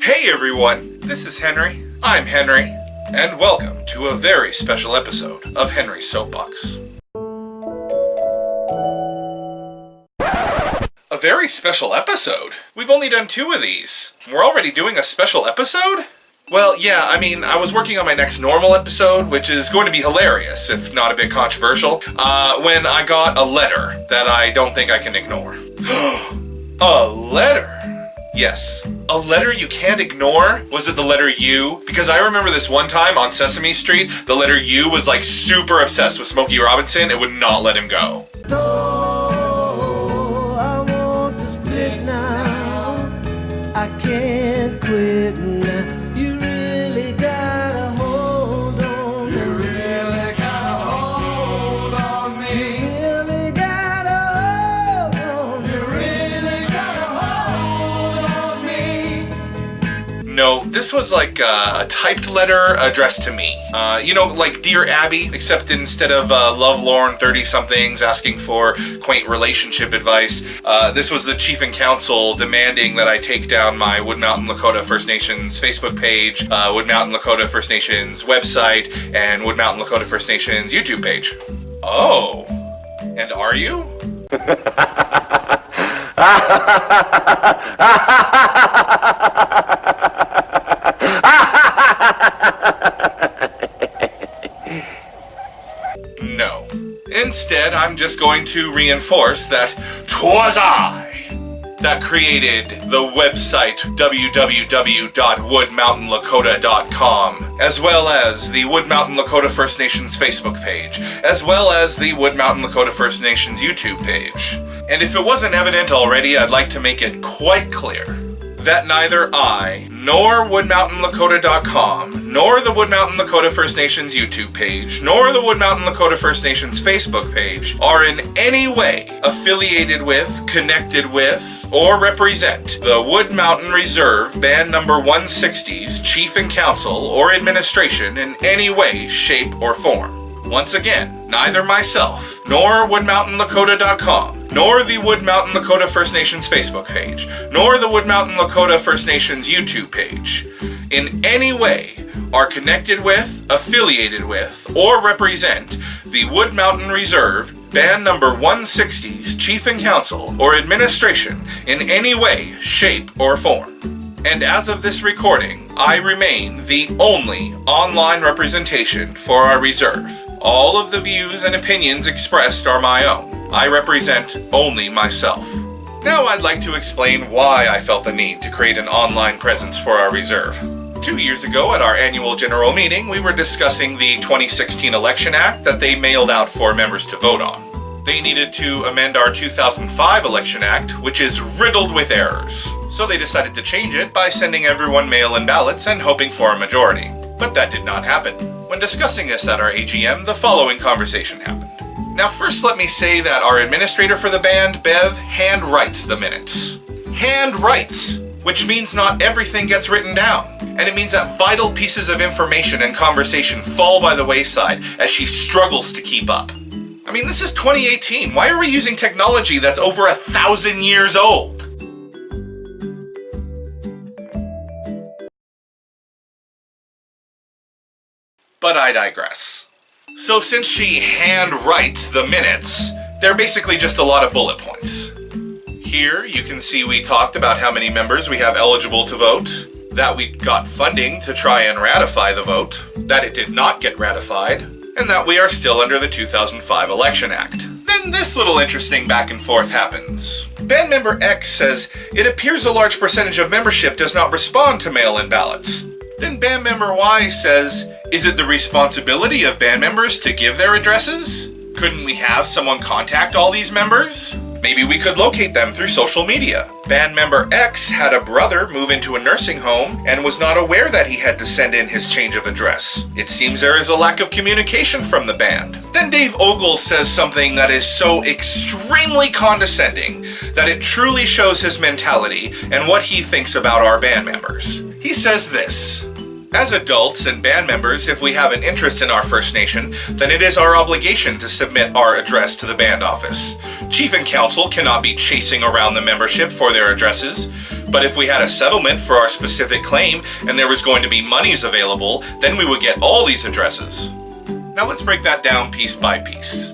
Hey everyone, this is Henry. I'm Henry, and welcome to a very special episode of Henry's Soapbox. A very special episode? We've only done 2 of these. We're already doing a special episode? Well, yeah, I was working on my next normal episode, which is going to be hilarious, if not a bit controversial, when I got a letter that I don't think I can ignore. A letter? Yes. A letter you can't ignore? Was it the letter U? Because I remember this one time on Sesame Street, the letter U was like super obsessed with Smokey Robinson and would not let him go. Oh, I want to split now. I can't quit now. You really gotta hold on. You really gotta hold on me. You really gotta hold on. You really gotta hold on me. No, this was like a typed letter addressed to me. Like Dear Abby, except instead of lovelorn 30-somethings asking for quaint relationship advice, this was the Chief and Council demanding that I take down my Wood Mountain Lakota First Nations Facebook page, Wood Mountain Lakota First Nations website, and Wood Mountain Lakota First Nations YouTube page. Oh, and are you? No. Instead, I'm just going to reinforce that 'twas I that created the website www.woodmountainlakota.com, as well as the Wood Mountain Lakota First Nations Facebook page, as well as the Wood Mountain Lakota First Nations YouTube page. And if it wasn't evident already, I'd like to make it quite clear that neither I, nor WoodMountainLakota.com, nor the Wood Mountain Lakota First Nations YouTube page, nor the Wood Mountain Lakota First Nations Facebook page are in any way affiliated with, connected with, or represent the Wood Mountain Reserve Band Number 160's Chief and Council or administration in any way, shape, or form. Once again, neither myself, nor WoodMountainLakota.com, nor the Wood Mountain Lakota First Nations Facebook page, nor the Wood Mountain Lakota First Nations YouTube page, in any way are connected with, affiliated with, or represent the Wood Mountain Reserve Band Number 160's Chief and Council or administration in any way, shape, or form. And as of this recording, I remain the only online representation for our reserve. All of the views and opinions expressed are my own. I represent only myself. Now I'd like to explain why I felt the need to create an online presence for our reserve. 2 years ago at our annual general meeting, we were discussing the 2016 Election Act that they mailed out for members to vote on. They needed to amend our 2005 Election Act, which is riddled with errors. So they decided to change it by sending everyone mail-in ballots and hoping for a majority. But that did not happen. When discussing this at our AGM, the following conversation happened. Now first let me say that our administrator for the band, Bev, hand-writes the minutes. Hand-writes! Which means not everything gets written down. And it means that vital pieces of information and conversation fall by the wayside as she struggles to keep up. I mean, this is 2018. Why are we using technology that's over 1,000 years old? But I digress. So since she hand-writes the minutes, they're basically just a lot of bullet points. Here you can see we talked about how many members we have eligible to vote, that we got funding to try and ratify the vote, that it did not get ratified, and that we are still under the 2005 Election Act. Then this little interesting back and forth happens. Band member X says, it appears a large percentage of membership does not respond to mail-in ballots. Then band member Y says, is it the responsibility of band members to give their addresses? Couldn't we have someone contact all these members? Maybe we could locate them through social media. Band member X had a brother move into a nursing home and was not aware that he had to send in his change of address. It seems there is a lack of communication from the band. Then Dave Ogle says something that is so extremely condescending that it truly shows his mentality and what he thinks about our band members. He says this, As adults and band members, if we have an interest in our First Nation, then it is our obligation to submit our address to the band office. Chief and council cannot be chasing around the membership for their addresses, but if we had a settlement for our specific claim and there was going to be monies available, then we would get all these addresses. Now let's break that down piece by piece,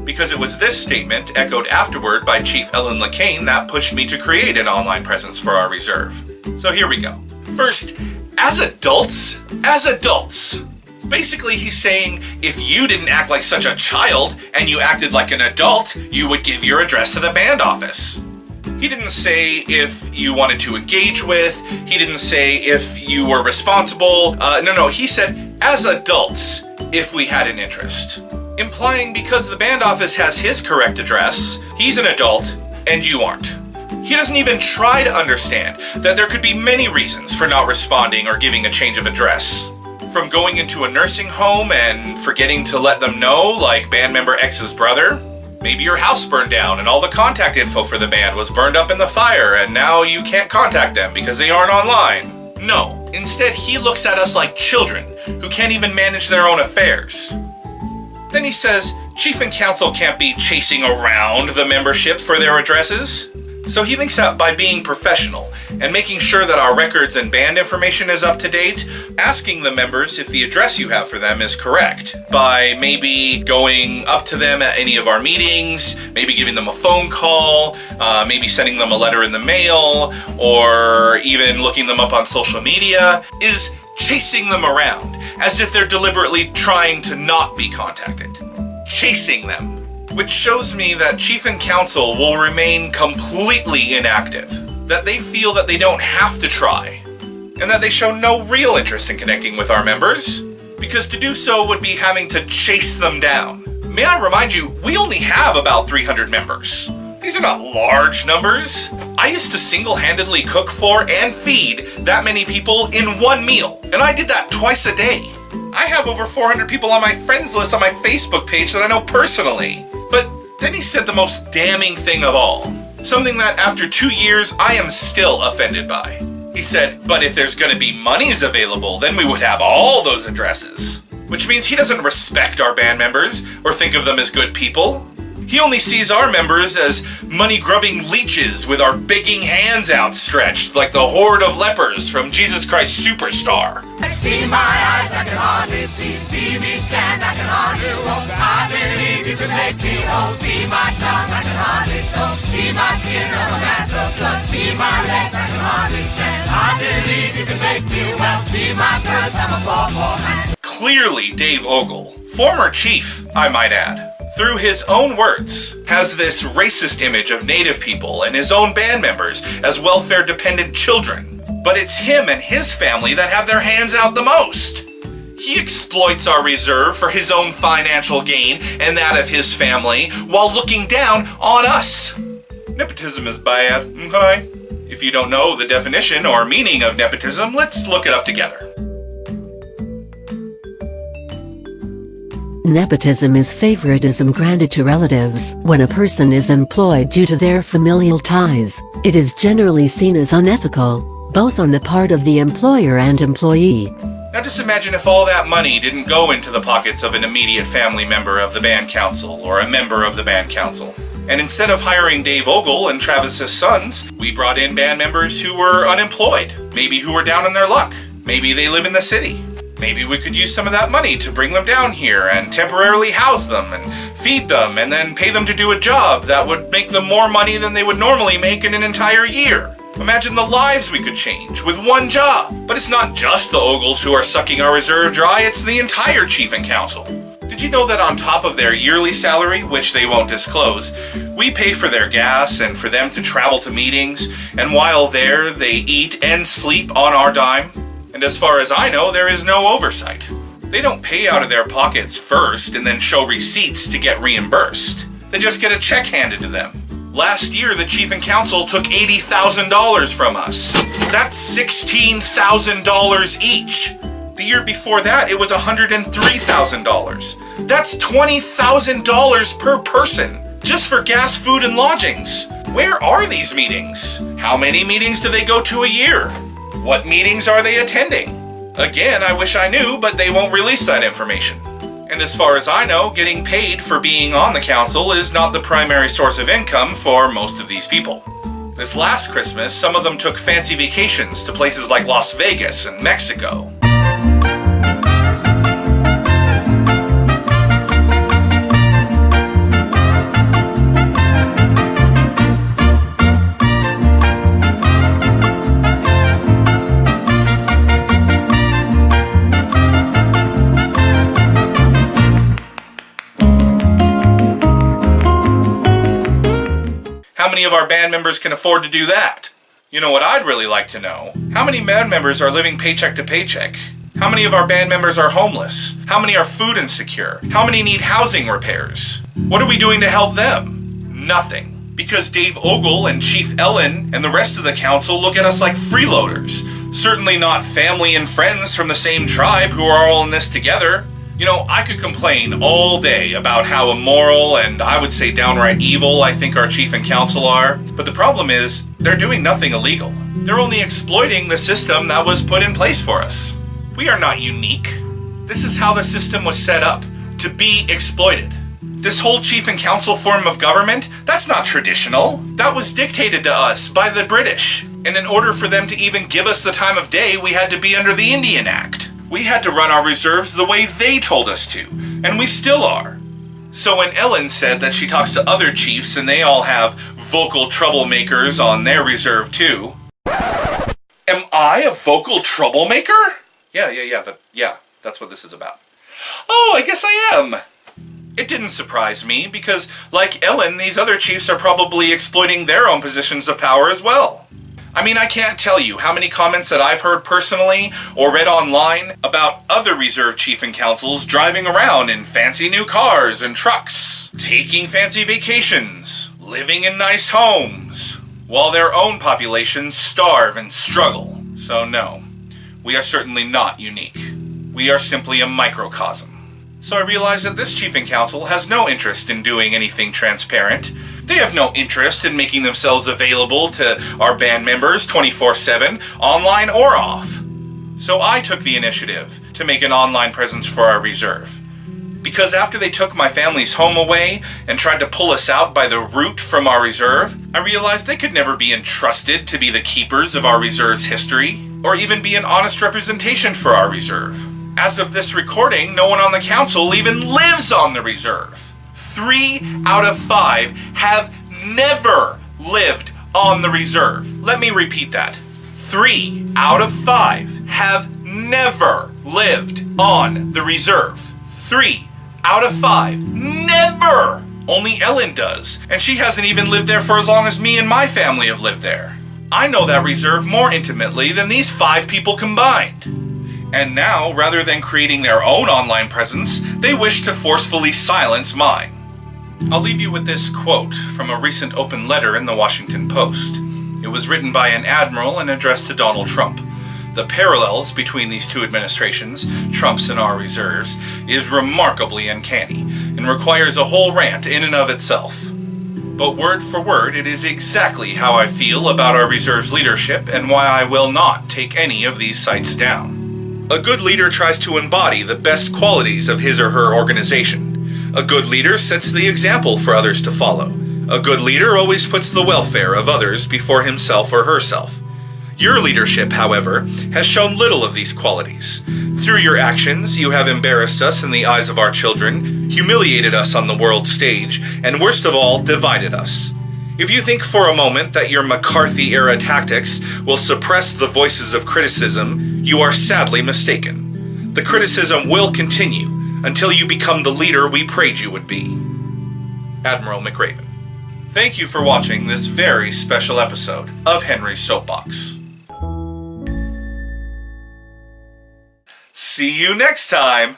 because it was this statement, echoed afterward by Chief Ellen LeCain, that pushed me to create an online presence for our reserve. So here we go. First, as adults, basically he's saying if you didn't act like such a child and you acted like an adult, you would give your address to the band office. He didn't say if you wanted to engage with, he didn't say if you were responsible. No, he said as adults, if we had an interest. Implying because the band office has his correct address, he's an adult and you aren't. He doesn't even try to understand that there could be many reasons for not responding or giving a change of address. From going into a nursing home and forgetting to let them know, like band member X's brother. Maybe your house burned down and all the contact info for the band was burned up in the fire and now you can't contact them because they aren't online. No, instead he looks at us like children who can't even manage their own affairs. Then he says, Chief and Council can't be chasing around the membership for their addresses. So he thinks that by being professional and making sure that our records and band information is up to date, asking the members if the address you have for them is correct, by maybe going up to them at any of our meetings, maybe giving them a phone call, maybe sending them a letter in the mail, or even looking them up on social media, is chasing them around as if they're deliberately trying to not be contacted. Chasing them. Which shows me that Chief and Council will remain completely inactive, that they feel that they don't have to try, and that they show no real interest in connecting with our members, because to do so would be having to chase them down. May I remind you, we only have about 300 members. These are not large numbers. I used to single-handedly cook for and feed that many people in one meal, and I did that twice a day. I have over 400 people on my friends list on my Facebook page that I know personally. But then he said the most damning thing of all. Something that after 2 years, I am still offended by. He said, but if there's gonna be monies available, then we would have all those addresses. Which means he doesn't respect our band members or think of them as good people. He only sees our members as money-grubbing leeches with our begging hands outstretched like the horde of lepers from Jesus Christ Superstar. See my eyes, I can hardly see. See me stand, I can hardly walk. I believe you can make me whole. See my tongue, I can hardly talk. See my skin, I'm a mass of blood. See my legs, I can hardly stand. I believe you can make me well. See my birds, I'm a poor man. Clearly, Dave Ogle, former chief, I might add, through his own words, has this racist image of Native people and his own band members as welfare-dependent children. But it's him and his family that have their hands out the most. He exploits our reserve for his own financial gain and that of his family while looking down on us. Nepotism is bad, okay? If you don't know the definition or meaning of nepotism, let's look it up together. Nepotism is favoritism granted to relatives. When a person is employed due to their familial ties, it is generally seen as unethical, both on the part of the employer and employee. Now just imagine if all that money didn't go into the pockets of an immediate family member of the band council or a member of the band council. And instead of hiring Dave Ogle and Travis's sons, we brought in band members who were unemployed, maybe who were down on their luck, maybe they live in the city. Maybe we could use some of that money to bring them down here and temporarily house them and feed them and then pay them to do a job that would make them more money than they would normally make in an entire year. Imagine the lives we could change with one job. But it's not just the Ogles who are sucking our reserve dry, it's the entire Chief and Council. Did you know that on top of their yearly salary, which they won't disclose, we pay for their gas and for them to travel to meetings, and while there, they eat and sleep on our dime? And as far as I know, there is no oversight. They don't pay out of their pockets first and then show receipts to get reimbursed. They just get a check handed to them. Last year, the Chief and Council took $80,000 from us. That's $16,000 each. The year before that, it was $103,000. That's $20,000 per person, just for gas, food, and lodgings. Where are these meetings? How many meetings do they go to a year? What meetings are they attending? Again, I wish I knew, but they won't release that information. And as far as I know, getting paid for being on the council is not the primary source of income for most of these people. This last Christmas, some of them took fancy vacations to places like Las Vegas and Mexico. How many of our band members can afford to do that? You know what I'd really like to know? How many band members are living paycheck to paycheck? How many of our band members are homeless? How many are food insecure? How many need housing repairs? What are we doing to help them? Nothing. Because Dave Ogle and Chief Ellen and the rest of the council look at us like freeloaders. Certainly not family and friends from the same tribe who are all in this together. You know, I could complain all day about how immoral and I would say downright evil I think our chief and council are, but the problem is, they're doing nothing illegal. They're only exploiting the system that was put in place for us. We are not unique. This is how the system was set up, to be exploited. This whole chief and council form of government, that's not traditional. That was dictated to us by the British. And in order for them to even give us the time of day, we had to be under the Indian Act. We had to run our reserves the way they told us to, and we still are. So when Ellen said that she talks to other chiefs and they all have vocal troublemakers on their reserve too, am I a vocal troublemaker? Yeah, that's what this is about. Oh, I guess I am. It didn't surprise me because, like Ellen, these other chiefs are probably exploiting their own positions of power as well. I mean, I can't tell you how many comments that I've heard personally or read online about other reserve chief and councils driving around in fancy new cars and trucks, taking fancy vacations, living in nice homes, while their own populations starve and struggle. So no, we are certainly not unique. We are simply a microcosm. So I realize that this chief and council has no interest in doing anything transparent. They have no interest in making themselves available to our band members 24/7, online or off. So I took the initiative to make an online presence for our reserve. Because after they took my family's home away and tried to pull us out by the root from our reserve, I realized they could never be entrusted to be the keepers of our reserve's history, or even be an honest representation for our reserve. As of this recording, no one on the council even lives on the reserve. 3 out of 5 have never lived on the reserve. Let me repeat that. 3 out of 5 have never lived on the reserve. 3 out of 5. Never! Only Ellen does, and she hasn't even lived there for as long as me and my family have lived there. I know that reserve more intimately than these 5 people combined. And now, rather than creating their own online presence, they wish to forcefully silence mine. I'll leave you with this quote from a recent open letter in the Washington Post. It was written by an admiral and addressed to Donald Trump. The parallels between these two administrations, Trump's and our reserves, is remarkably uncanny and requires a whole rant in and of itself. But word for word, it is exactly how I feel about our reserve's leadership and why I will not take any of these sites down. A good leader tries to embody the best qualities of his or her organization. A good leader sets the example for others to follow. A good leader always puts the welfare of others before himself or herself. Your leadership, however, has shown little of these qualities. Through your actions, you have embarrassed us in the eyes of our children, humiliated us on the world stage, and worst of all, divided us. If you think for a moment that your McCarthy-era tactics will suppress the voices of criticism, you are sadly mistaken. The criticism will continue until you become the leader we prayed you would be. Admiral McRaven. Thank you for watching this very special episode of Henry's Soapbox. See you next time!